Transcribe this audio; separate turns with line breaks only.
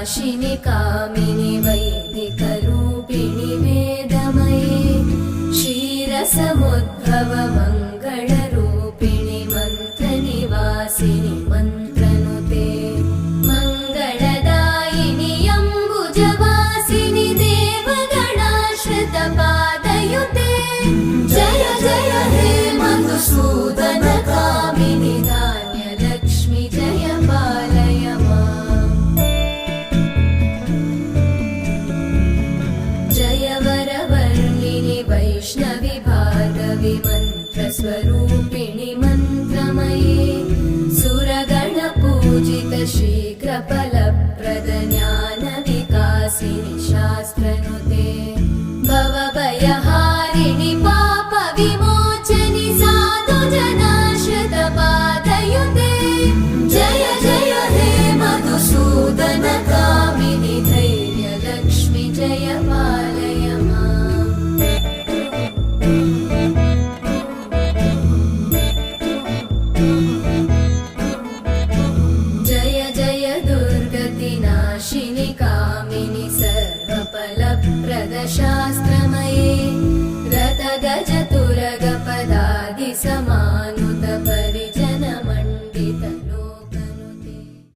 नाशिनि कामिनि वैदिकरूपिणि वेदमये क्षीरसमुद्भव मङ्गलरूपिणि मन्त्रनिवासिनि मन्त्रनुते मङ्गलदायिनि अम्बुजवासिनि देवगणाश्रितपादयुते जय जय हे मधुसूदन कामिनि धान्यलक्ष्मि जय पालय माम् जय वरवर्णिनि वैष्णवि भार्गवि मन्त्रस्वरूपिणि मन्त्रमये सुरगणपूजित श्री